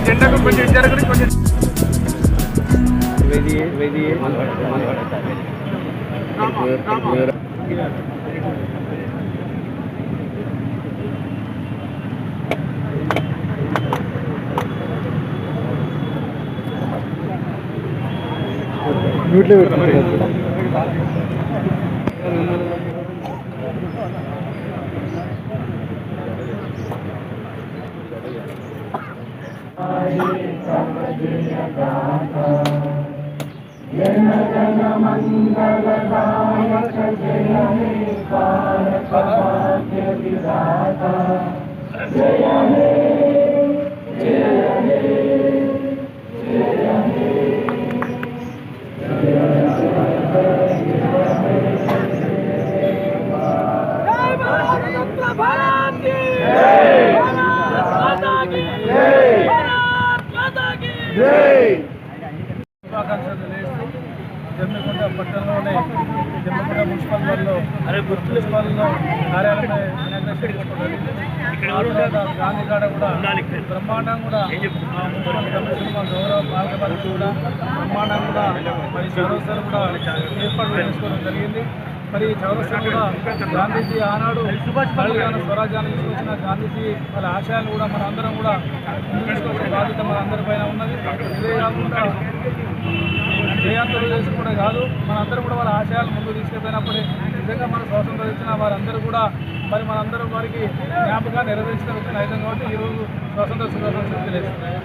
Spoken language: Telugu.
జెండాకు కొంచెం జరగదు కొంచెం మ్యూట్లో జన మంగళదాయక జయ హే పాలక భాగ్య విధాత జయ హే జయ హే జయ హే జమ్మికుంట పట్టణంలోని జమ్మికుంట మున్సిపల్లో కార్యాలయమే గాంధీ కాడ కూడా బ్రహ్మాండం కూడా మున్సిపల్ కమిషనర్ గౌరవ పాలకవర్గం కూడా బ్రహ్మాండం కూడా మరి చౌరస్తాలు కూడా ఏర్పాటు చేసుకోవడం జరిగింది. మరి చౌరస్తా కూడా గాంధీజీ ఆనాడు స్వరాజ్యాన్ని తీసుకొచ్చిన గాంధీజీ వాళ్ళ ఆశయాలు కూడా మన అందరం కూడా తీసుకొచ్చే బాధ్యత మన అందరిపైన ఉన్నది. ఇదే కాకుండా జయాంతులు చేసుకుంటే కాదు, మనందరూ కూడా వాళ్ళ ఆశయాలు ముందు తీసుకెళ్ళినప్పుడే నిజంగా మన స్వాతంత్రం ఇచ్చిన వారందరూ కూడా మరి మనందరూ వారికి జ్ఞాపకంగా నెరవేర్చిన విషయం అయితే కాబట్టి ఈరోజు స్వాతంత్ర శుభాకాంక్షలు తెలియజేస్తున్నాయి.